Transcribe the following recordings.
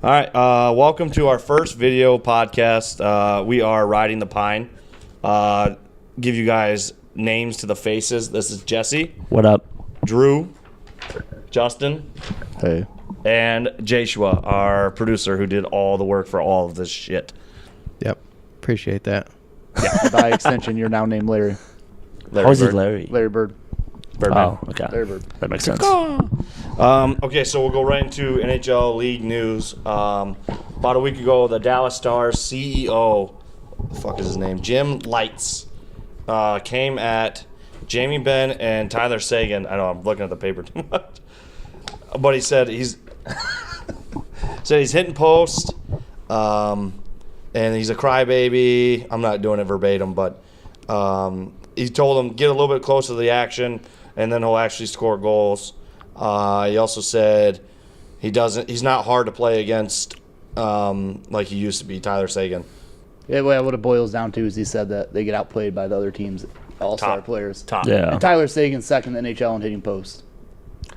All right, welcome to our first video podcast. We are riding the pine. Give you guys names to the faces. This is Jesse. What up? Drew. Justin. Hey. And Joshua, our producer, who did all the work for all of this shit. Yep. Appreciate that. Yeah. By extension, you're now named Larry. Larry How's Bird. it Larry? Larry Bird. Birdman. Oh, okay. Larry Bird. That makes sense. Okay, so we'll go right into NHL league news. About a week ago, the Dallas Stars CEO, what the fuck is his name? Jim Lights, came at Jamie Benn and Tyler Seguin. I know I'm looking at the paper too much, but he said he's hitting post, and he's a crybaby. I'm not doing it verbatim, but he told him get a little bit closer to the action, and then he'll actually score goals. He also said he's not hard to play against like he used to be, Tyler Seguin. Yeah, well, what it boils down to is he said that they get outplayed by the other teams, all-star players. Top. Yeah. And Tyler Seguin's second in the NHL in hitting post.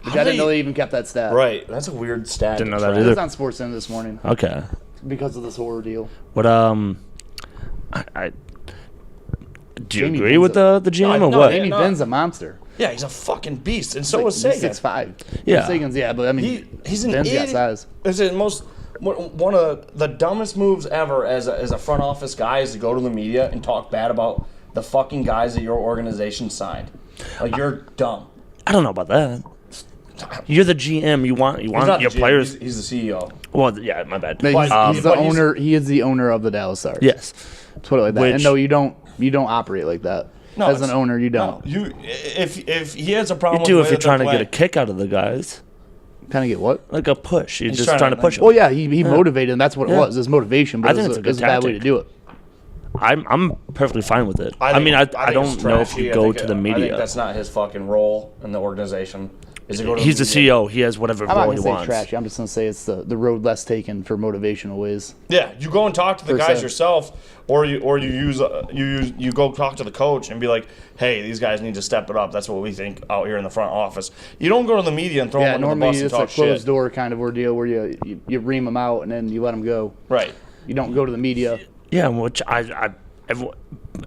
Which I didn't know they even kept that stat. Right. That's a weird stat. Didn't know that It either. was on SportsCenter this morning Okay. because of this horror deal. What do you Jamie agree Benn's with the GM or no, what? Jamie no. Benn's a monster. Yeah, he's a fucking beast, and so Like, is Seguin. He's 6'5". Yeah. Seguin's, but I mean, He's an Benn's got idiot. size. It's the one of the dumbest moves ever as a front office guy is to go to the media and talk bad about the fucking guys that your organization signed. Like, you're dumb. I don't know about that. You're the GM. You want He's not your the GM, players. He's the CEO. Well, yeah, my bad. No, he's the but he's- owner. He is the owner of the Dallas Stars. Yes. Let's put it like that. Which- And no, you don't operate like that. No, As an it's- owner, you No, don't. if he has a You problem, do with if the you're way trying that to they're get a kick out of the guys. Kind of get what? Like a push. You're He's just trying trying to, to push Well, them. yeah, he motivated him. That's what it Yeah. was. His motivation, but I think it's it's a good a bad way to tactic. do it. I'm perfectly fine with it. I think mean, it's I don't know if trashy. you I go think to the I think media. that's not his fucking role in the organization. Is to go to He's the media. CEO. He has whatever I'm not role going he to say wants. trashy. I'm just going to say it's the road less taken for motivational ways. Yeah, you go and talk to the Per guys se. yourself, or you go talk to the coach and be like, "Hey, these guys need to step it up." That's what we think out here in the front office. You don't go to the media and throw them under the normally bus and it's a talk closed shit. door kind of ordeal where you ream them out and then you let them go. Right. You don't go to the media. Yeah, which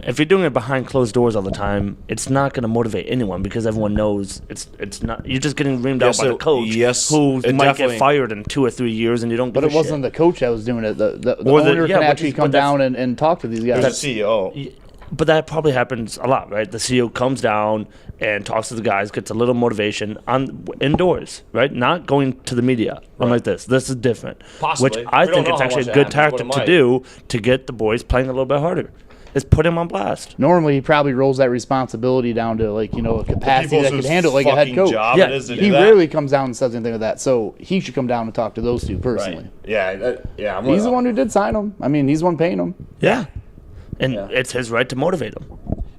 if you're doing it behind closed doors all the time, it's not going to motivate anyone because everyone knows it's not. You're just getting reamed Yes, out by the it- coach, yes, who it might definitely- get fired in 2 or 3 years, and you don't. But give it a wasn't shit. the coach that was doing it. The Or the- owner yeah, can but actually he's- come but that's- down and talk to these guys. There's a CEO. But that probably happens a lot, right? The CEO comes down and talks to the guys, gets a little motivation indoors, right? Not going to the media. I'm like this. This is different. Possibly. Which I We don't think know it's how actually much a it good happens, but it tactic to might. do to get the boys playing a little bit harder. Is put him on blast. Normally, he probably rolls that responsibility down to a capacity People that whose could handle it like a head fucking coach. job Yeah, it is to do He that. rarely comes down and says anything of that. So he should come down and talk to those two personally. Right. Yeah. I'm He's the one who did sign him. I mean, he's the one paying him. Yeah. And Yeah. it's his right to motivate him.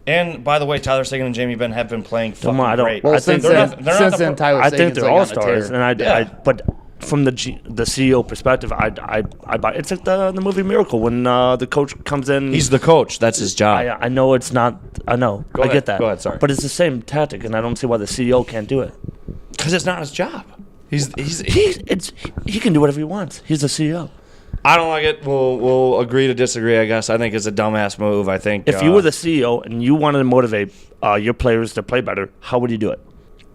And by the way, Tyler Seguin and Jamie Benn have been playing fucking I don't- great. Well, I think since they're then, not- they're not since the then, pro- Tyler I think Seguin's they're like all on a stars, tear. and Yeah. but from the CEO perspective, I buy. It's like the movie Miracle when the coach comes in. He's the coach. That's his job. I know it's not. I know. I ahead. get that. Go ahead, sorry. But it's the same tactic, and I don't see why the CEO can't do it. Because it's not his job. He He can do whatever he wants. He's the CEO. I don't like it. We'll agree to disagree, I guess. I think it's a dumbass move. I think If you were the CEO and you wanted to motivate your players to play better, how would you do it?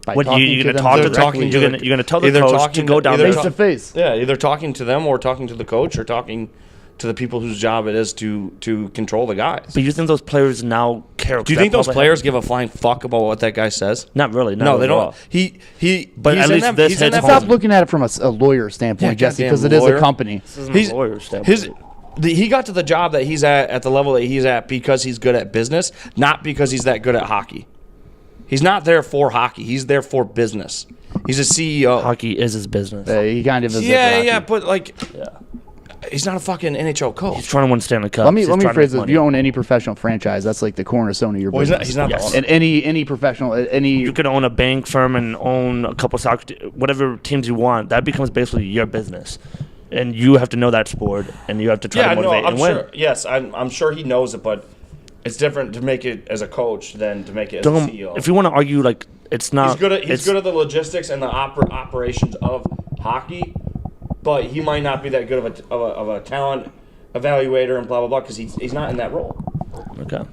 By What talking you're to going to them talk to directly. you're going to tell the either coach talking to go down either there. Face to face. Yeah, either talking to them or talking to the coach or talking to the people whose job it is to control the guys. But you think those players now care? Do you think those players give a flying fuck about what that guy says? Not really. No, they overall. don't. But he's at in least them, this he's in hits them home. Stop looking at it from a lawyer standpoint, Yeah, Jesse, goddamn because it is lawyer. a company. This isn't He's a lawyer's standpoint. he got to the job that he's at the level that he's at because he's good at business, not because he's that good at hockey. He's not there for hockey. He's there for business. He's a CEO. Hockey is his business. He kind of is. Yeah, but like, Yeah. he's not a fucking NHL coach. He's trying to win Stanley Cup. Let me phrase this. If you own any professional franchise, that's like the cornerstone of your Well, business. he's not Yes. the owner. And any professional, You could own a bank firm and own a couple soccer, whatever teams you want. That becomes basically your business, and you have to know that sport, and you have to try Yeah, to no, motivate I'm and win. sure. Yes, I'm sure he knows it, but it's different to make it as a coach than to make it as a CEO. If you want to argue, like it's not. He's good at it's- the logistics and the operations of hockey, but he might not be that good of a talent evaluator and blah blah blah because he's not in that role. Okay.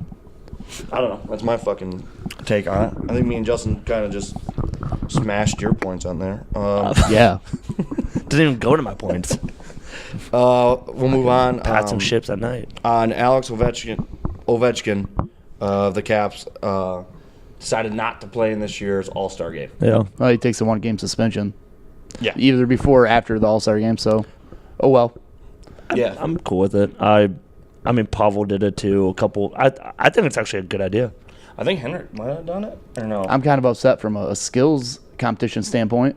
I don't know. That's my fucking take on it. I think me and Justin kind of just smashed your points on there. Yeah. Didn't even go to my points. We'll move on. Pat some ships at night. On Alex Ovechkin, the Caps decided not to play in this year's All-Star game. Yeah. Well, he takes a 1-game suspension. Yeah. Either before or after the All-Star game, so, oh well. Yeah. I'm cool with it. I mean, Pavel did it too. I think it's actually a good idea. I think Henrik might have done it, or no? I'm kind of upset from a skills competition standpoint.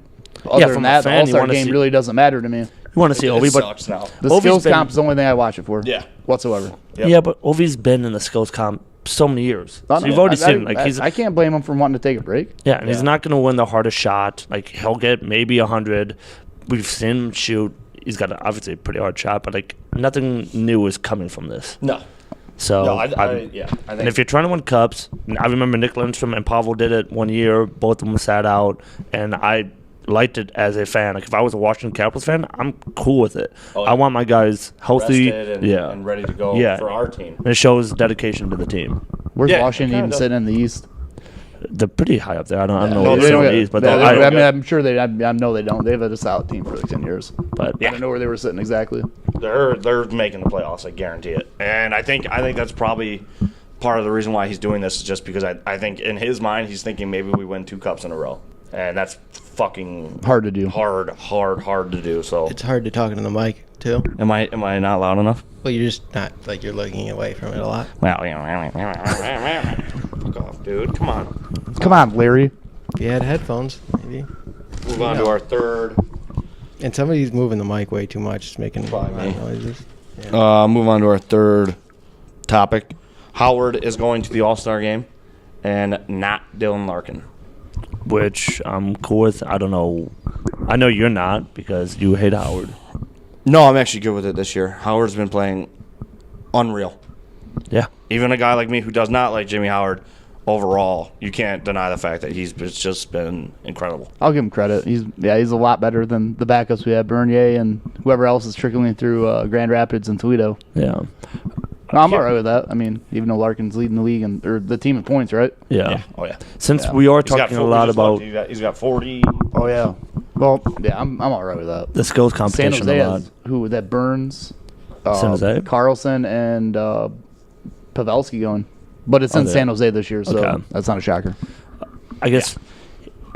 Other from than a that, the fan, you All-Star wanna game see- really doesn't matter to me. You want to see it Ovi, but sucks now. The Ovi's skills been- comp is the only thing I watch it for. Yeah. Whatsoever. Yep. yeah, but Ovi's been in the skills comp so many years. I So mean, you've already I- seen I, like he's I can't blame him for wanting to take a break. yeah, and he's not going to win the hardest shot. Like he'll get maybe 100. We've seen him shoot. He's got obviously a pretty hard shot, but like nothing new is coming from this. No. So No, I I'm- think. And if you're trying to win cups, I remember Nick Lindstrom and Pavel did it one year. Both of them sat out, and I liked it as a fan. Like if I was a Washington Capitals fan, I'm cool with it. Oh, I want my guys healthy, rested and ready to go Yeah. for our team. and it shows dedication to the team. Where's Yeah, Washington it even kinda sitting in the East? They're pretty high up there. I don't know No, what they they're don't in the get- East, but I I mean, I'm sure they. I know they don't. They've had a solid team for like 10 years. but I don't know where they were sitting exactly. They're making the playoffs. I guarantee it. And I think that's probably part of the reason why he's doing this is just because I think in his mind he's thinking maybe we win 2 cups in a row, and that's fucking Hard to do. hard to do. So It's hard to talk into the mic too. am I not loud enough? Well, you're just not like you're looking away from it a lot. Well, fuck off, dude. Come on. Come on, Larry. If you had headphones, maybe. Move on to our third. And somebody's moving the mic way too much. It's making Probably loud me. noises. Move on to our third topic. Howard is going to the All-Star game, and not Dylan Larkin. which I'm cool with. I don't know. I know you're not because you hate Howard. No, I'm actually good with it this year. Howard's been playing unreal. Yeah. Even a guy like me who does not like Jimmy Howard, overall, you can't deny the fact that he's just been incredible. I'll give him credit. He's a lot better than the backups we have, Bernier and whoever else is trickling through Grand Rapids and Toledo. Yeah. No, I'm all right with that. I mean, even though Larkin's leading the league or the team in points, right? Yeah. Oh, yeah. Since Yeah. we are He's got talking a four- lot he's about he's got 40. Oh yeah. Well, yeah, I'm all right with that. the skills San competition Jose a lot. has who that Burns, San Jose? Carlson, and Pavelski going, but it's in they- San Jose this year, so Okay. that's not a shocker. I guess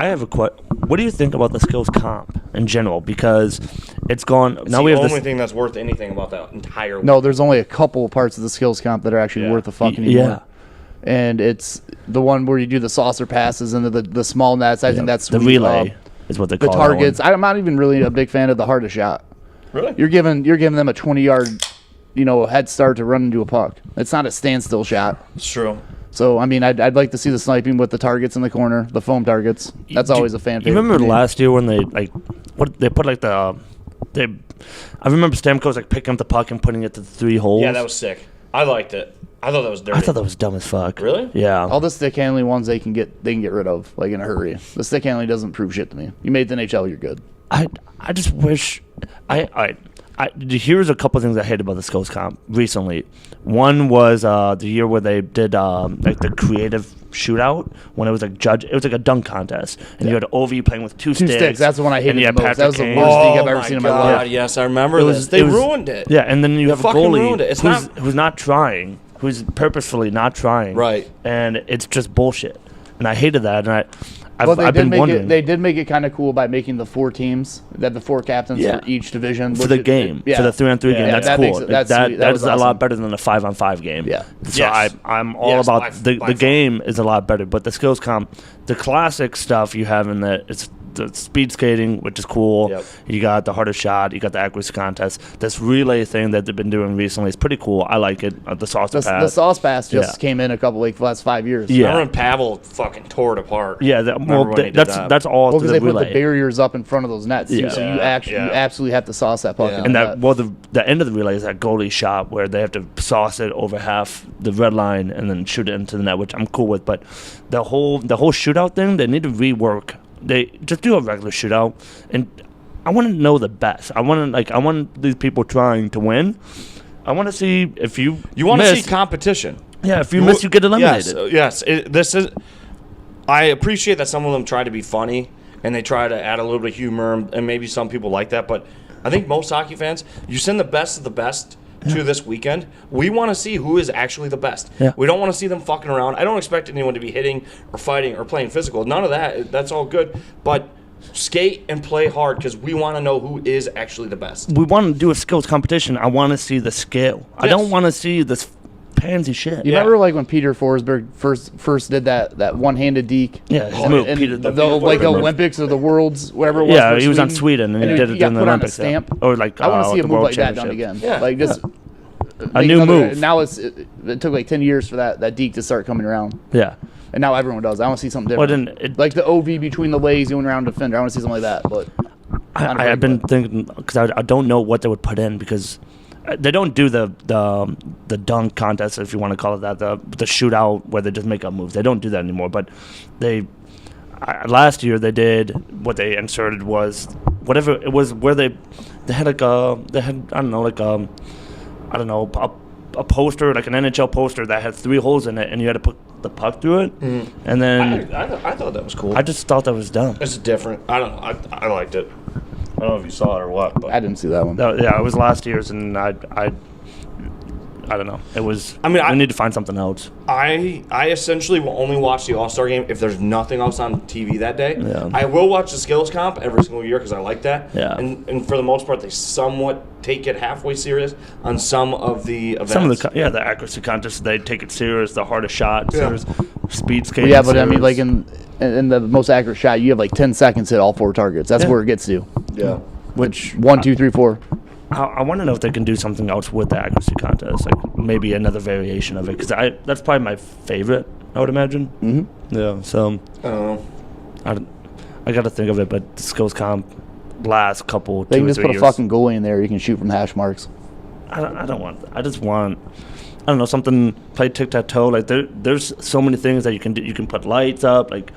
I have a question. What do you think about the skills comp in general? Because it's gone. It's Now we the have only this. thing that's worth anything about that entire No, there's only a couple parts of the skills comp that are actually Yeah. worth a fuck anymore. Yeah. And it's the one where you do the saucer passes into the small nets. I think that's the sweet. relay is what they The call that one. targets. I'm not even really a big fan of the hardest shot. Really? You're giving them a 20-yard, head start to run into a puck. It's not a standstill shot. It's true. So I mean, I'd like to see the sniping with the targets in the corner, the foam targets. That's always a fan You favorite. remember for me. last year when they put like the they? I remember Stamkos like picking up the puck and putting it to the 3 holes. Yeah, that was sick. I liked it. I thought that was dirty. I thought that was dumb as fuck. Really? Yeah. All the stick handling ones they can get rid of like in a hurry. The stick handling doesn't prove shit to me. You made the NHL, you're good. I just wish here's a couple things I hated about the skills comp recently. One was the year where they did like the creative shootout when it was like it was like a dunk contest and you had Ovi playing with two sticks. That's the one I hated and you the had most. Patrick That was the Kane. worst Oh league I've ever seen in my God, life. yes, I remember It this. was- They it was- ruined it. Yeah, and then you have a fucking goalie ruined it. It's who's not trying, who's purposefully not trying. Right. And it's just bullshit. And I hated that. And I've Well, they been wondering. They did make it kind of cool by making the 4 teams, that the 4 captains Yeah. for each division. for which the it- game, yeah. for the 3-on-3 game, Yeah, that's that cool. makes it- that's that sweet. That is was a awesome. lot better than the 5-on-5 game. Yeah. So Yes. I'm all Yes, about by the far. game is a lot better, but the skills comp, the classic stuff you have in that it's the speed skating, which is cool. Yep. You got the hardest shot. You got the accuracy contest. This relay thing that they've been doing recently is pretty cool. I like it. The sauce The pass. sauce pass just Yeah. came in the last 5 years. Yeah. Remember when Pavel fucking tore it apart? Yeah, Remember when he did that? that's all Well, through because the they put relay. the barriers up in front of those nets, too, Yeah. so you absolutely have to sauce that puck. Yeah. into And that. the end of the relay is that goalie shot where they have to sauce it over half the red line and then shoot it into the net, which I'm cool with. But the whole shootout thing, they need to rework. They just do a regular shootout, and I want to know the best. I want these people trying to win. I want to see if you want to miss. see competition. Yeah, if you miss, you get eliminated. Yes. I appreciate that some of them try to be funny and they try to add a little bit of humor, and maybe some people like that. But I think most hockey fans, you send the best of the best to this weekend. We want to see who is actually the best. Yeah. We don't want to see them fucking around. I don't expect anyone to be hitting or fighting or playing physical. None of that. That's all good. But skate and play hard because we want to know who is actually the best. We want to do a skills competition. I want to see the skill. I Yes. don't want to see this pansy shit. You remember like when Peter Forsberg first did that one-handed deke? Yeah, his And move, in Peter- the, the like move. Olympics or the Worlds, whatever it was. Yeah, for he was on Sweden and he did it got in the put on a Olympics. Yeah. stamp. Or like I want to see a the move World like that done Championships. again. Yeah. Like this. A new move. Now it took like 10 years for that deke to start coming around. Yeah. And now everyone does. I want to see something Well, different. then Like the OV between the legs going around defender. I want to see something like that. But I've been thinking because I don't know what they would put in because they don't do the dunk contest, if you want to call it that, the shootout where they just make up moves. They don't do that anymore. But last year they did what they inserted was whatever it was where they had like a poster, like an NHL poster that had 3 holes in it, and you had to put the puck through it. And then I thought that was cool. I just thought that was dumb. It's different. I don't know. I liked it. I don't know if you saw it or what, but I didn't see that one. Yeah, it was last year's, and I don't know. It was. I mean, we need to find something else. I essentially will only watch the All-Star Game if there's nothing else on TV that day. Yeah. I will watch the skills comp every single year because I like that. Yeah. And for the most part, they somewhat take it halfway serious on some of the events. Some of the accuracy contests, they take it serious. The hardest shot, serious speed skating. Yeah, but I mean, serious. like in the most accurate shot, you have like 10 seconds to hit all 4 targets. That's where it gets to. Yeah. which 1, 2, 3, 4. I want to know if they can do something else with the accuracy contest, like maybe another variation of it, because that's probably my favorite. I would imagine. Mm-hmm. Yeah. So I don't know. I got to think of it, but the skills comp last couple. They 2 can or just 3 put a years. fucking goalie in there. You can shoot from the hash marks. I don't want. I just want. I don't know, something. Play tic tac toe. Like there's so many things that you can do. You can put lights up, like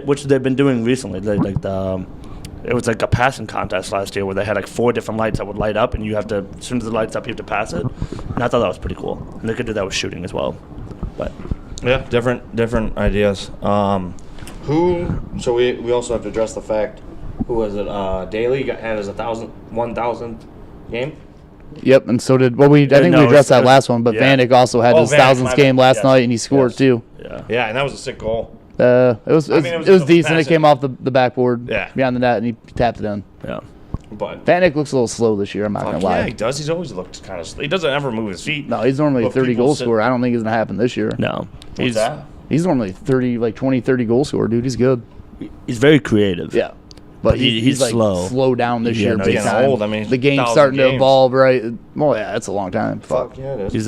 which they've been doing recently. It was like a passing contest last year where they had like 4 different lights that would light up, and you have to, as soon as the light's up, you have to pass it. And I thought that was pretty cool. And they could do that with shooting as well. But Yeah, different ideas. So we also have to address the fact, who was it? Daly had his 1,000th game. Yep, and so did I think we no, addressed that it's- last one, but yeah. Vanek also had his Vanek, 1,000th my game bad. last Yes. night, and he scored Yes. too. yeah, Yeah, and that was a sick goal. It was decent. It came off the backboard Yeah. behind the net, and he tapped it in. yeah. But Vanek looks a little slow this year. I'm not gonna lie. yeah, he does. He's always looked kind of. He doesn't ever move his feet. No, he's normally a But 30 people goal sit- scorer. I don't think it's gonna happen this year. No, What's that? He's normally 30, like 20, 30 goal scorer, dude. He's good. he's very creative. Yeah. But he's like slow. slow down this Yeah, year. no, big he's getting time. old. I mean, the game's 1,000 starting to games. evolve, right? Well, yeah, that's a long time. Fuck yeah, it is. He's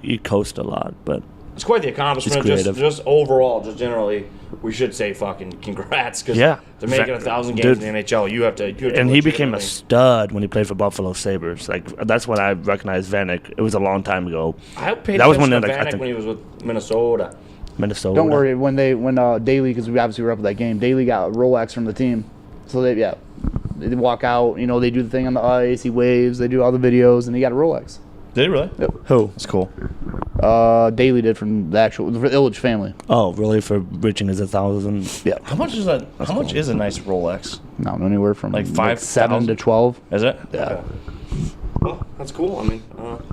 he coasts a lot, but It's quite the accomplishment. He's creative. Just overall, just generally, we should say fucking congrats because Yeah. to make it 1,000 games Dude. in the NHL, you have to. and he became a stud when he played for Buffalo Sabres. Like that's when I recognized Vanek. It was a long time ago. I paid That was attention when to they, like, I Vanek think- when he was with Minnesota. Minnesota. Don't worry, when Daly, because we obviously were up at that game, Daly got a Rolex from the team. So they walk out, they do the thing on the ice, he waves, they do all the videos, and he got a Rolex. Did he really? Yep. Who? That's cool. Daly did from the Illich family. Oh, really? For reaching his 1,000? Yeah. How much is that? How much is a nice Rolex? No, anywhere from Like 7 to 5,000? 12. Is it? Yeah. Okay. Well, that's cool. I mean,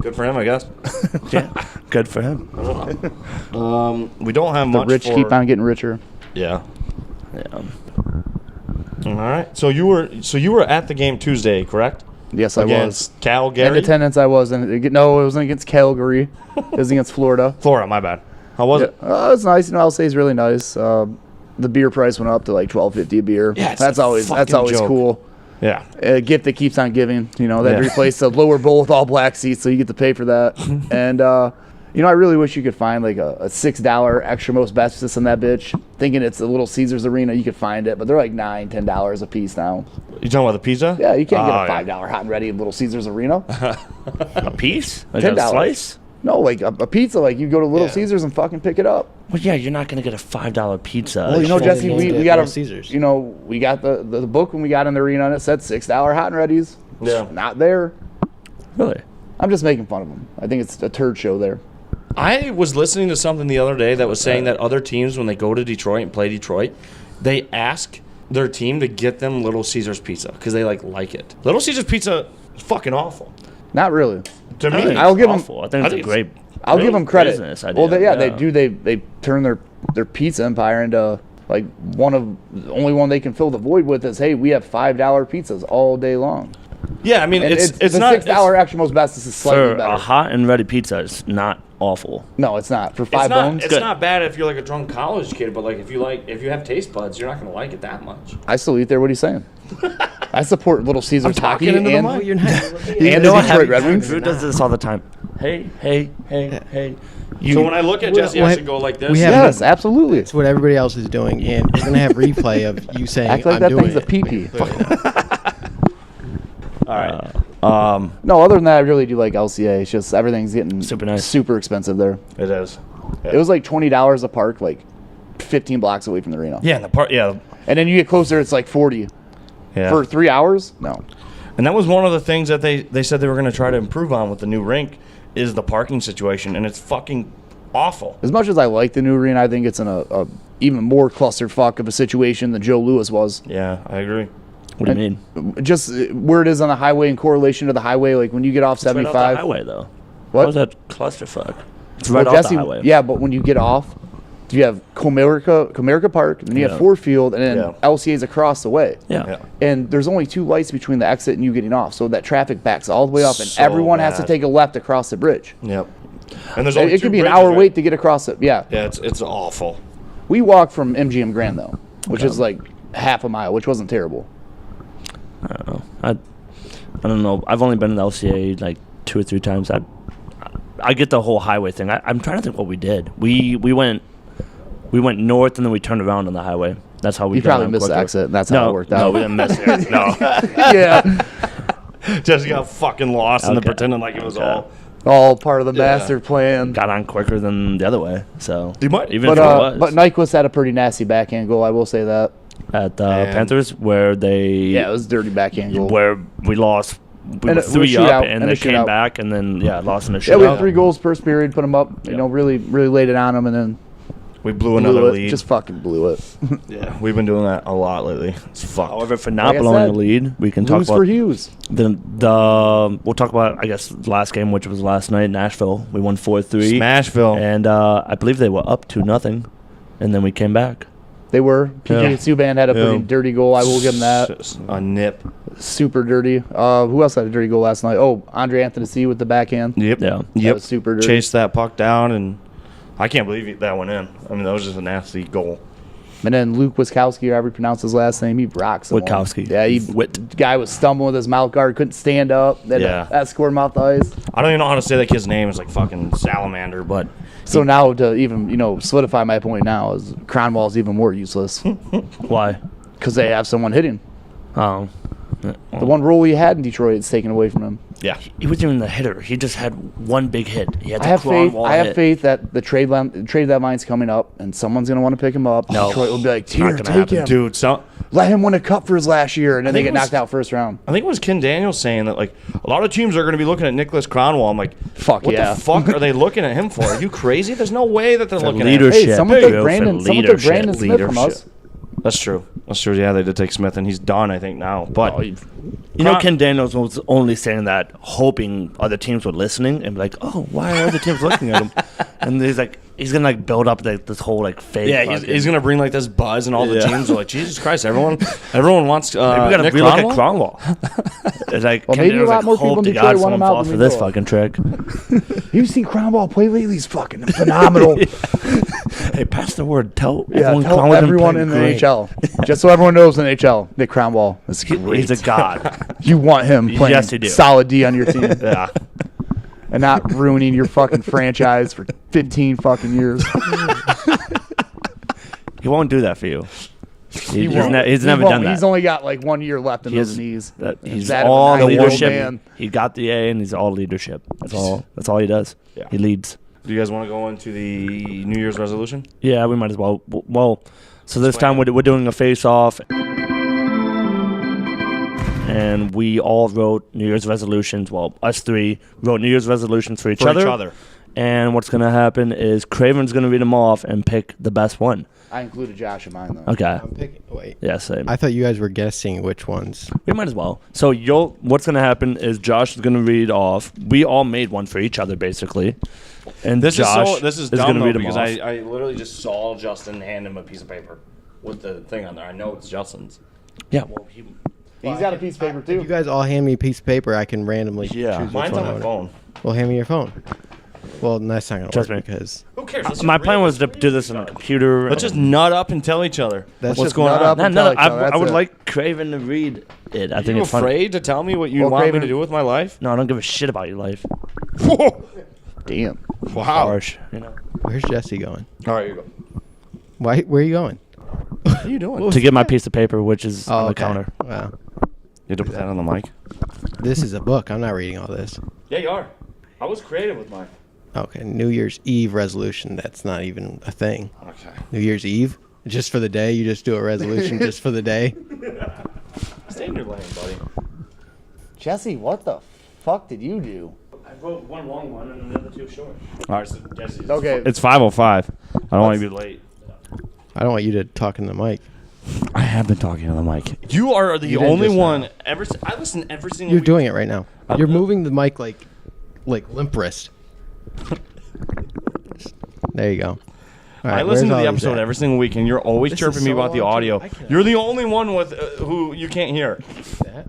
good for him, I guess. Yeah. Good for him. We don't have The much. rich keep on getting richer. Yeah. Yeah. All right. So you were at the game Tuesday, correct? Yes, I was. Against Calgary. In attendance, I was. No, it wasn't against Calgary. It was against Florida. Florida. My bad. How was it? It was nice. I'll say it's really nice. The beer price went up to like $12.50 a beer. Yeah, it's that's a always fucking joke. cool. Yeah. A gift that keeps on giving. They Yeah. replaced the lower bowl with all black seats, so you get to pay for that. And I really wish you could find like a $6 extra most bestest in that bitch. Thinking it's a Little Caesars Arena, you could find it, but they're like $9, $10 a piece now. You talking about the pizza? Yeah, you can't get Oh, a $5 hot and ready at Little Caesars Arena. A piece? Like $10. a slice? No, like a pizza, like you go to Little Yeah. Caesars and fucking pick it up. Well, yeah, you're not gonna get a $5 pizza. Well, you know, Well, Jesse, then we you get got Little Caesars. we got the book when we got in the arena and it said $6 hot and readies. Yeah. Not there. Really? I'm just making fun of them. I think it's a turd show there. I was listening to something the other day that was saying that other teams, when they go to Detroit and play Detroit, they ask their team to get them Little Caesars pizza because they like it. Little Caesars pizza is fucking awful. Not really. To I think me, it's I'll give 'em- awful. I think it's a great. I'll give them credit. business idea, Well, they yeah. do. They turn their pizza empire into like one of the only one they can fill the void with is, hey, we have $5 pizzas all day long. yeah, I mean, And it's the not $6 extra most best is slightly For better. a hot and ready pizza, it's not awful. No, it's not for It's five not, bones. it's not bad if you're like a drunk college kid, but like if you have taste buds, you're not gonna like it that much. I still eat there. What are you saying? I support Little Caesars hockey talking into the and, mic. Oh, you're not. and the Detroit Red Wings. Drew does this all the time. Hey. So when I look at Jesse, I should go like this. we have- Yes, absolutely. It's what everybody else is doing, and we're gonna have replay of you saying, Act like "I'm that doing thing's a it." pee-pee. All right. No, other than that, I really do like LCA. It's just everything's getting Super nice. super expensive there. It is. It was like $20 a park, like 15 blocks away from the arena. Yeah, and the part. Yeah, And then you get closer, it's like 40 yeah. for 3 hours. No, And that was one of the things that they said they were going to try to improve on with the new rink is the parking situation, and it's fucking awful. as much as I like the new arena, I think it's in a even more clusterfuck of a situation than Joe Louis was. Yeah, I agree. What do you mean? Just where it is on the highway in correlation to the highway, like when you get off It's right 75. off the highway, though. What? How's that clusterfuck? It's Well, right off Jesse, the highway. yeah, but when you get off, you have Comerica Park, and then you have Yeah. Ford Field, and then Yeah. LCA's across the way. Yeah. Yeah. And there's only 2 lights between the exit and you getting off, so that traffic backs all the way up, and So everyone has to bad. take a left across the bridge. Yep. And there's only It two could be an bridges, hour right? wait to get across it. Yeah. Yeah, it's awful. We walked from MGM Grand, though, which is like half a mile, which wasn't terrible. I don't know. I don't know. I've only been in the LCA like 2 or 3 times. I get the whole highway thing. I'm trying to think what we did. We went north and then we turned around on the highway. That's how we. You got probably around missed the quicker. exit, and that's no, how it worked No, out. we didn't miss it. No. Yeah. Jesse got fucking lost and Okay. pretending like it was Okay. All part of the Yeah. master plan. Got on quicker than the other way. So You might- even But if it was but Nyquist had a pretty nasty backhand goal, I will say that. at the And- Panthers where they Yeah, it was a dirty backhand goal. where we lost. We And were a 3 shootout, up and and a they came shootout. back and then lost in a Yeah, we had shootout. 3 goals first period, put them up, you Yeah. know, really laid it on them, and then We blew another blew it. lead. Just fucking blew it. Yeah, we've been doing that a lot lately. It's fucked. However, for not Like I blowing said, the lead, we can talk Lose about for Hughes. the we'll talk about I guess the last game, which was last night in Nashville. We won 4-3, Smashville. and I believe they were up 2-0, and then we came back. They were. PK Yeah. Subban had a pretty Yeah. dirty goal. I will give him that. Just a nip. Super dirty. Who else had a dirty goal last night? Oh, Andre Anthony C with the backhand. Yep. Yeah. Yep. was super dirty. Chased that puck down, and I can't believe that went in. I mean, that was just a nasty goal. And then Luke Wiskowski, or however you pronounce his last name, he rocks someone. Witkowski. Yeah, guy was stumbling with his mouth guard, couldn't stand up. Then Yeah. that scored him off the ice. I don't even know how to say that kid's name. It's like fucking Salamander, but So now to even, solidify my point now is Cronwall's even more useless Why? because they have someone hitting. Oh, The one role he had in Detroit is taken away from him. yeah. he wasn't even the hitter. He just had one big hit. He had I the have faith. Cronwall I have hit. faith that the trade deadline's coming up, and someone's gonna want to pick him up. No. Detroit will be like, It's not "Here, gonna take happen. him. Dude, so Let him win a cup for his last year," and then they think get it was- knocked out first round. I think it was Ken Daniels saying that like a lot of teams are going to be looking at Nicholas Cronwall. I'm like, Fuck what yeah. the fuck are they looking at him for? Are you crazy? There's no way that they're looking leadership. Hey, at him. someone There you took go, Brandon. for Someone took leadership. Brandon Smith from us. That's true. That's true. Yeah, they did take Smith, and he's done. I think now. But Oh, You know, Cron- Ken Daniels was only saying that, hoping other teams were listening and be like, "Oh, why are other teams looking at him?" And he's gonna build up this whole fake. yeah, fucking- he's going to bring like this buzz, and all the Yeah. teams are like, Jesus Christ, everyone wants. Maybe we gotta Nick relook at Cronwall? Cronwall. It's like Well, Ken maybe a Daniels lot more people hope in to Detroit God want him someone out falls than for we this thought. fucking trick. You've seen Cronwall play lately? He's fucking phenomenal. Hey, pass the word. Tell Yeah, everyone, tell Cronwall can everyone play in the great. NHL. Just so everyone knows in the NHL, Nick Cronwall is great. He's a god. You want him playing Yes, you do. solid D on your team Yeah. and not ruining your fucking franchise for 15 fucking years. He won't do that for you. He's won't. never He done won't. that. He's only got like 1 year left in He those has- knees. He's That all of a 90-year-old leadership. man. He got the A, and he's all leadership. That's all he does. Yeah. He leads. Do you guys want to go into the New Year's resolution? Yeah, we might as well. Well, so this time we're doing a face-off. And we all wrote New Year's resolutions. Well, us three wrote New Year's resolutions for each other. And what's going to happen is Craven's going to read them off and pick the best one. I included Josh in mine, though. Okay. I'm picking. Wait. Yeah, same. I thought you guys were guessing which ones. We might as well. So what's going to happen is Josh is going to read off. We all made one for each other, basically. And This Josh is going dumb to though, read them because off. I literally just saw Justin hand him a piece of paper with the thing on there. I know it's Justin's. Yeah, well, He's got a piece of paper, If too. you guys all hand me a piece of paper, I can randomly choose which Mine's one on I my would- phone. Well, hand me your phone. Well, that's not going to Trust work me. because Who cares? Let's my just plan read was to it. do this on a computer. Let's just nut up and tell each other That's what's just going nut on. up. No, and no, tell each other, I that's would it. like Craven to read it. I think You it's funny. afraid to tell me what you Well, want me Craven- to do with my life? No, I don't give a shit about your life. Damn. Wow. Harsh, you know. where's Jesse going? All right, you go. Why? Where are you going? What are you doing? To get my piece of paper, which is on the okay. counter. Wow. You had to put that on the mic. This is a book. I'm not reading all this. Yeah, you are. I was creative with mine. Okay. New Year's Eve resolution. That's not even a thing. Okay. New Year's Eve? Just for the day? You just do a resolution just for the day? Stay in your lane, buddy. Jesse, what the fuck did you do? I wrote one long one and the other two short. All right, so Jesse's. Okay. It's 5:05. I don't want you to be late. I don't want you to talk in the mic. I have been talking to the mic. You are the You did only just one. now. I listen every single You're week. doing it right now. You're moving the mic like limp wrist. There you go. All I right, listen to where's the all these episode at? every single week, and you're always This chirping is me so about the long, audio. I cannot- You're the only one with who you can't hear. That?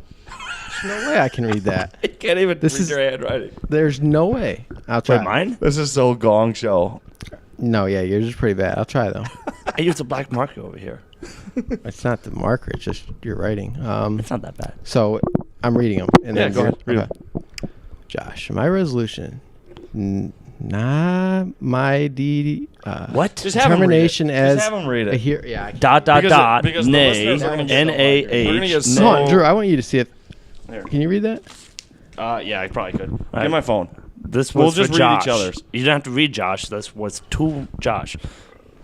There's no way I can read that. You can't even This read is- your handwriting. There's no way. I'll try. Wait, mine? This is so gong show. No, yeah, yours is pretty bad. I'll try though. I used a black marker over here. It's not the marker. It's just your writing. It's not that bad. So I'm reading them. And Yeah, then go ahead, read okay. Josh, my resolution. Not my What? Just have him read it. determination as Just have him read it. a here. Yeah. I can't. Dot dot Because- dot. because the nay. listeners are gonna get N-A-H. They're gonna get so- Come on, Drew. I want you to see it. There. Can you read that? Yeah, I probably could. right. Get my phone. This We'll was just for read Josh. each other's. You don't have to read Josh. This was to Josh.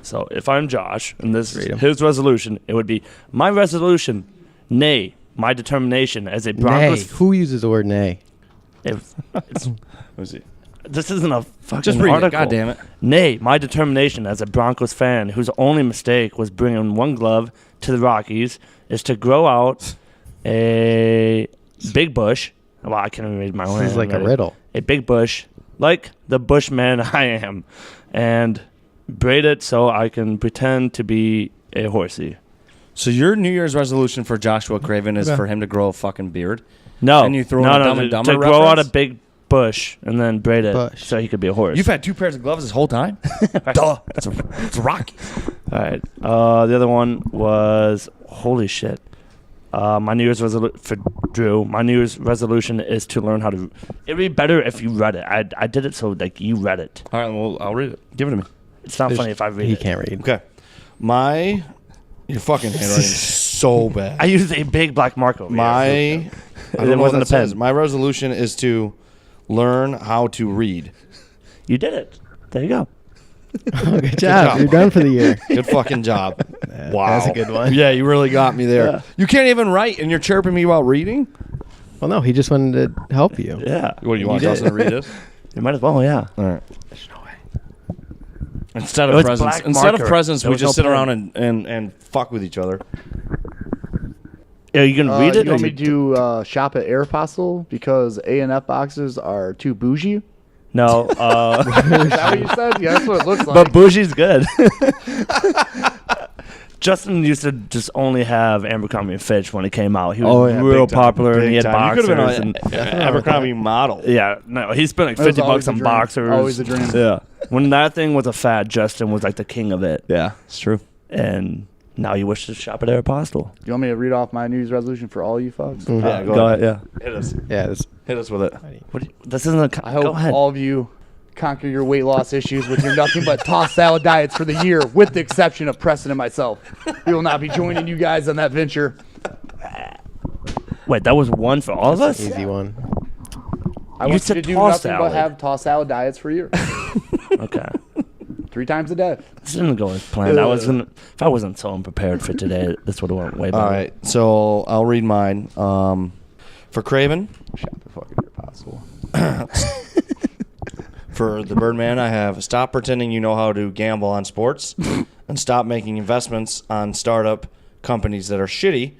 So if I'm Josh and this Read is 'em. his resolution, it would be my resolution, nay, my determination as a Nay. Broncos. Who uses the word nay? If it's, Let me see. this isn't a fucking Just read article. it. God damn it. Nay, my determination as a Broncos fan whose only mistake was bringing one glove to the Rockies is to grow out a big bush. Well, I can't even read my own This is like a handwriting. riddle. A big bush, like the bushman I am, and braid it so I can pretend to be a horsey. So your New Year's resolution for Joshua Craven is Okay. for him to grow a fucking beard? No, And you throw no, in a no, Dumb and to Dumber grow out a reference? big bush and then braid it Bush. so he could be a horse. You've had 2 pairs of gloves this whole time? Duh. It's Rocky. All right. The other one was holy shit. My New Year's resolution for Drew. My New Year's resolution is to learn how to. It'd be better if you read it. I did it so like you read it. All right, well, I'll read it. Give it to me. It's not There's- funny if I read He it. can't read. Okay. Your fucking handwriting is so bad. I used a big black marker. Over here. I don't know wasn't what a that pen. says. My resolution is to learn how to read. You did it. There you go. Oh, good job. job. You're done for the year. Good fucking job. Wow. That's a good one. Yeah, you really got me there. Yeah. You can't even write, and you're chirping me about reading? Well, no, he just wanted to help you. Yeah. What do you want did. Justin to read this? You might as well. Yeah. All right. There's no way. Instead It of was presents, black instead of marker. presents, There we was just no sit pen. around and fuck with each other. Are you gonna read it? You or want me to do shop at Aeropostale because A&F boxes are too bougie? No. Is that what you said? Yeah, that's what it looks like. But bougie's good. Justin used to just only have Abercrombie and Fitch when it came out. He was real big time, popular and big he had time. boxers. You could have been And, an Abercrombie model. yeah, no, he spent like That was 50 always bucks a on dream. boxers. Always a dream. Yeah. When that thing was a fad, Justin was like the king of it. Yeah, it's true. And now you wish to shop at Aeropostale. You want me to read off my New Year's resolution for all you fucks? Yeah, Go ahead. Yeah. Hit us. Yeah, it's, Hit us with it. This isn't a. I Go hope ahead. all of you conquer your weight loss issues with your nothing but tossed salad diets for the year, with the exception of Preston and myself. We will not be joining you guys on that venture. Wait, that was one for all of us? easy one. I You want you said to do tossed nothing salad. but have tossed salad diets for a year. Okay. 3 times a day. This didn't go as planned. If I wasn't so unprepared for today, this would have went way better. All right, so I'll read mine. For Craven, Shot the fucking ear possible. for the Birdman, I have stop pretending you know how to gamble on sports, and stop making investments on startup companies that are shitty,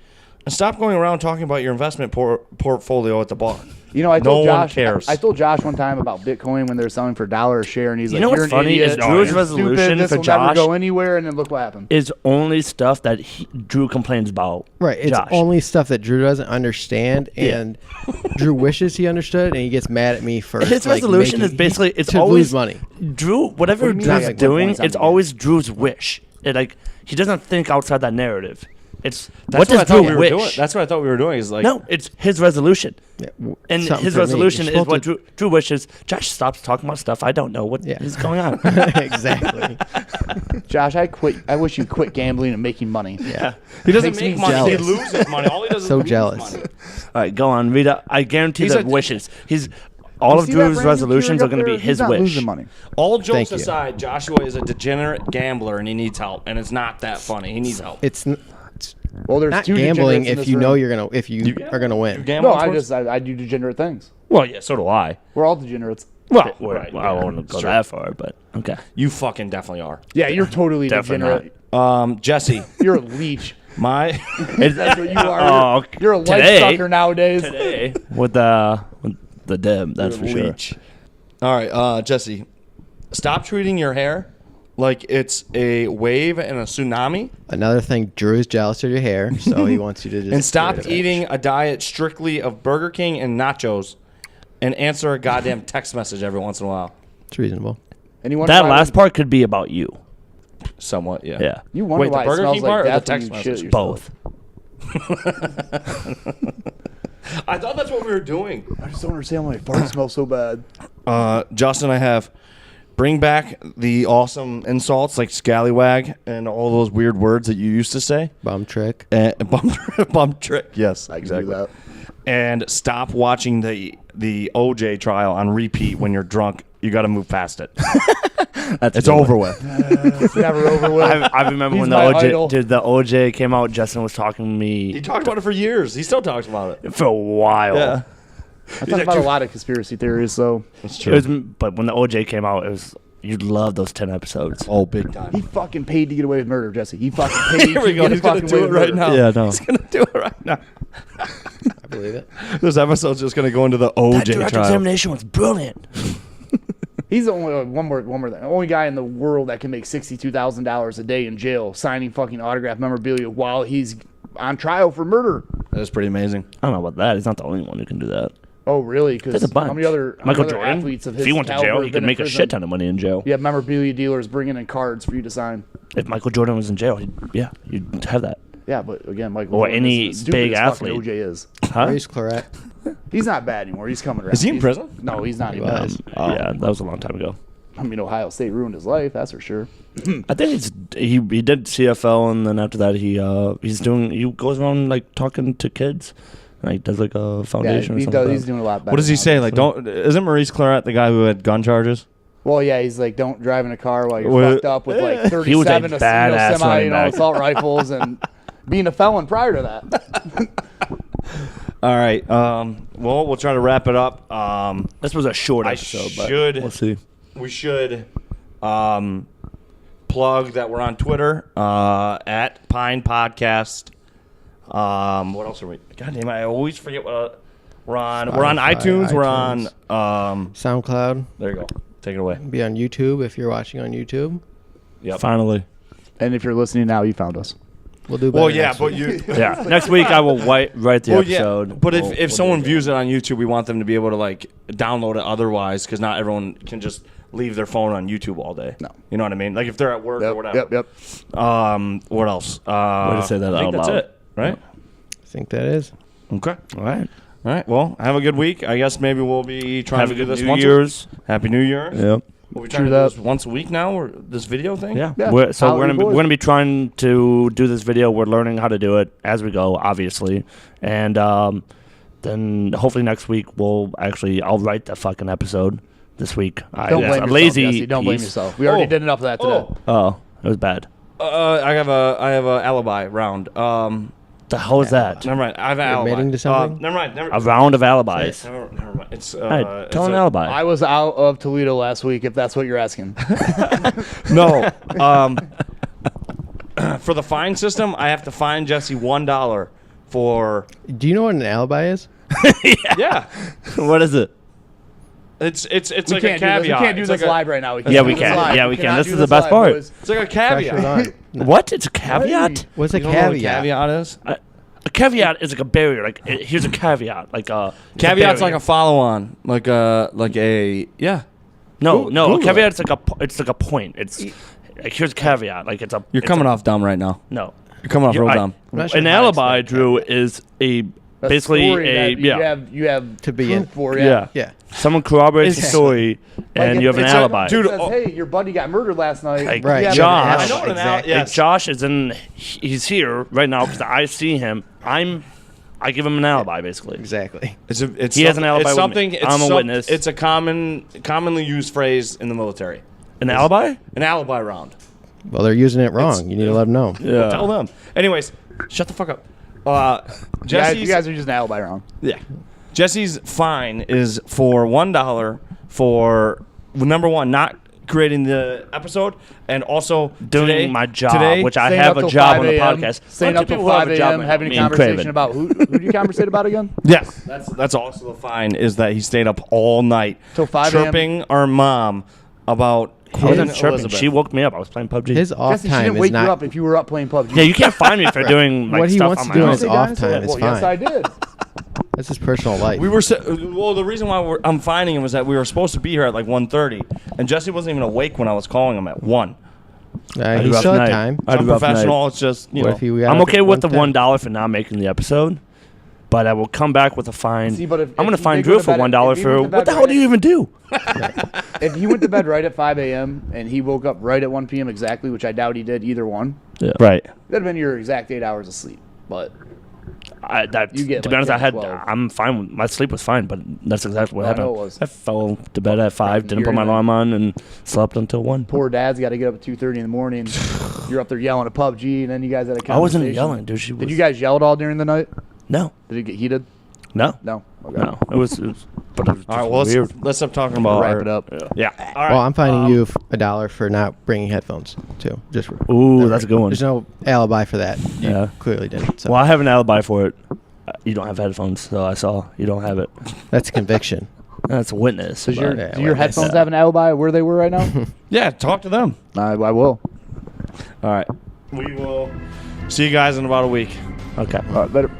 and stop going around talking about your investment portfolio at the bar. You know, I told No one Josh. cares. I told Josh one time about Bitcoin when they were selling for $1 a share, and he's like, know what's "You're an funny idiot. is You're Drew's stupid. resolution This for will never Josh go anywhere." And then look what happened. is only stuff that Drew complains about. Right. It's Josh. only stuff that Drew doesn't understand, and Drew wishes he understood, and he gets mad at me for His resolution is basically it's to always lose money. Drew, whatever What do you mean, Drew's like, what doing, points on it's the always Drew's wish. He doesn't think outside that narrative. It's That's what does I thought Drew we were wish? doing. That's what I thought we were doing. Is like No, it's his resolution. Yeah, And something his for me. resolution You're is supposed what Drew wishes. Josh stops talking about stuff I don't know what Yeah. is going on. Exactly. Josh, I wish you quit gambling and making money. Yeah. he doesn't Makes me make money. He jealous. loses money. All he does is So lose jealous. money. All right, go on, Rita. I guarantee He's the a- wishes. All You of see that Drew's Brandon resolutions Keurig are up going to be there? his He's not wish. losing money. All jokes Thank you. aside, Joshua is a degenerate gambler and he needs help. And it's not that funny. He needs help. It's Well, there's not 2 gambling degenerates in if this you know room. you're gonna are gonna You win. gamble No, on sports? I do degenerate things. Well, yeah, so do I. We're all degenerates. Well, Right, I yeah, don't want to go sure. that far, but okay. You fucking definitely are. Yeah, you're totally Definitely degenerate. Jesse, You're a leech. my That's what you are. Oh, You're a life today- sucker nowadays. Today with the deb, that's for sure. leech. All right, Jesse, stop treating your hair like it's a wave and a tsunami, Another thing, Drew is jealous of your hair, so he wants you to just and stop get rid of it. eating a diet strictly of Burger King and nachos, and answer a goddamn text message every once in a while. It's reasonable. And you wonder That why last part could be about you. Somewhat, yeah. Yeah, You wonder Wait, the why Burger it smells King like part or the death when text you shit message? both. I thought that's what we were doing. I just don't understand why farts smell so bad. Justin, I have bring back the awesome insults like scallywag and all those weird words that you used to say. Bum trick. And bum trick, yes, I can exactly. do that. And stop watching the OJ trial on repeat when you're drunk. You got to move past it. It's over with. It's never over with. I remember He's when my idol. the OJ came out. Justin was talking to He me talked about it for years. He still talks about it. for a while. Yeah, I talk about a lot of conspiracy theories, so that's It was, but when the OJ came out, it was you'd love those 10 episodes. Oh, big time. he fucking paid to get away with murder, Jesse. He fucking paid Here to we go. get He's fucking gonna do away it with right murder. now. Yeah, no. He's gonna do it right now. I believe it. This episode's just gonna go into the That OJ direct trial. examination was brilliant. He's the only one more thing. The only guy in the world that can make $62,000 a day in jail signing fucking autograph memorabilia while he's on trial for murder. That's pretty amazing. I don't know about that. He's not the only one who can do that. Oh, really? Because There's a bunch. how many other Michael other Jordan, athletes of his if he went to caliber jail, have he been could in make a prison? shit ton of money in jail. You have memorabilia dealers bringing in cards for you to sign. If Michael Jordan was in jail, you'd have that. Yeah, but again, Michael Or Jordan any is the big stupidest fucking athlete. OJ is. Huh? Race Claret. He's not bad anymore. He's coming around. Is he in He's- prison? No, he's not even. was. Yeah, that was a long time ago. I mean, Ohio State ruined his life. That's for sure. I think he did CFL, and then after that he goes around like talking to kids, like does like a Yeah, foundation or he something. does, like he's that. doing a lot better. What does he now. say? Like, isn't Maurice Claret the guy who had gun charges? Well, yeah, he's like, don't drive in a car while you're Well, fucked up with like He was a 37 badass semi, running back. assault rifles and being a felon prior to that. All right. Well, we'll try to wrap it up. This was a short I episode, but should- we'll see. We should plug that we're on Twitter at Pine Podcast. What else are we? God damn it! I always forget what we're on. We're on Spotify, iTunes. We're iTunes. on. SoundCloud. There you go. Take it away. Be on YouTube if you're watching on YouTube. Yep. Finally, And if you're listening now, you found us. We'll do better. Well, yeah, next but week. you. yeah. Next week I will write the Well, episode. yeah. But We'll if do someone it. views it on YouTube, we want them to be able to like download it. Otherwise, because not everyone can just leave their phone on YouTube all day. No. You know what I mean? Like if they're at work or whatever. Yep. What else? Way to say that I think out that's loud. it. Right. I think that is. Okay. All right. All right. Well, have a good week. I guess maybe we'll be trying Have to a do good this New once. Year's. Happy New Year. Yep. We'll be trying to do this once a week now, or this video thing. Yeah. Yeah. We're Holiday boys. gonna be trying to do this video. We're learning how to do it as we go, obviously, and then hopefully next week I'll write the fucking episode this week. Don't blame yourself, lazy. Jesse. Don't blame piece. yourself. We already did enough of that today. Oh, it was bad. I have a alibi round. The hell is that? Never mind. I have an You're alibi. admitting to something? Never mind. A round of alibis. Never mind. It's All right, tell an alibi. I was out of Toledo last week, if that's what you're asking. No. For the fine system, I have to fine Jesse $1 for. Do you know what an alibi is? Yeah. What is it? It's We like a can't do this. We caveat. can't do It's this like a- live right now. Yeah, we do this can. live. Yeah, we can. cannot This do is the best live, part. boys. It's like a Pressure's caveat. on. What? It's a caveat? What's a You don't know what a caveat? caveat is? A caveat is like a barrier. Like here's a caveat. Like Caveat's like barrier. a follow-on, like a yeah. no. Google A caveat it. is like a point. It's like here's a caveat. Like You're it's coming a, off dumb right now. No. You're coming off real dumb. I'm not sure An how to alibi, explain Drew, is a A basically story a that you have To be proof in. for. yeah. Yeah. Someone corroborates the It's- story, and you have an it's a- alibi. Dude, It says, hey, your buddy got murdered last night. Like, Right. Yeah, Josh. I know what an Exactly. alibi. If Josh is in. He's here right now because I see him. I give him an alibi basically. Exactly. It's He has an alibi It's with me. something. It's I'm a witness. It's a commonly used phrase in the military. An alibi? An alibi round. Well, they're using it wrong. You need to let them know. Yeah. Tell them. Anyways, shut the fuck up. You Jesse's guys are just an alibi wrong. yeah. Jesse's fine is for $1 for number one, not creating the episode, and also Doing today, my job, today, which I Staying have up a till job 5 on the a.m., podcast. Staying Bunch up of till people have 5 a job a.m., like having a me and conversation Craven. about who do you conversate about again? yes, that's also the fine is that he stayed up all night Till 5 a.m.? chirping our mom about I wasn't Queen chirping. Elizabeth. She woke me up. I was playing PUBG. His off Jesse, she time didn't is wake you not. up if you were up playing PUBG. yeah, you can't find me for doing like What he stuff wants on to my do in own. his off time is Well, yes, I fine. did. That's his personal life. We were well. The reason why I'm finding him was that we were supposed to be here at like 1:30, and Jesse wasn't even awake when I was calling him at 1. He do rough still had night. time. I had a I'm rough night. professional. It's just What if he got I'm up okay at with the $1.10? $1 for not making the episode, but I will come back with a fine. See, but if I'm going you to fine did go Drew to for bed- $1 if you for went to what the bed hell do you even do? If he went to bed right at 5 a.m. and he woke up right at 1 p.m. exactly, which I doubt he did either one, Right. that'd have been your exact 8 hours of sleep. But You get to like be honest, 10 to 12. I'm fine. My sleep was fine, but that's exactly what I happened. know it was. I fell to bed at 5, didn't put my You're- alarm on, and slept until 1. poor dad's got to get up at 2:30 in the morning. You're up there yelling at PUBG, and then you guys had a conversation. I wasn't yelling, dude. She was. Did you guys yell at all during the night? No, Did it get heated? no, No. Okay. no. It was but it was All right, just well, weird. let's stop talking about Wrap our- it up. Yeah. All right. Well, I'm finding you $1 for not bringing headphones too. Just Ooh, that's a good one. There's no alibi for that. You Yeah. clearly didn't. So Well, I have an alibi for it. You don't have headphones, so I saw you don't have it. that's conviction. That's a witness. Does but- your, Yeah, do your well, headphones yeah. have an alibi where they were right now? Yeah. Talk to them. I will. All right. We will see you guys in about a week. Okay. All right, later.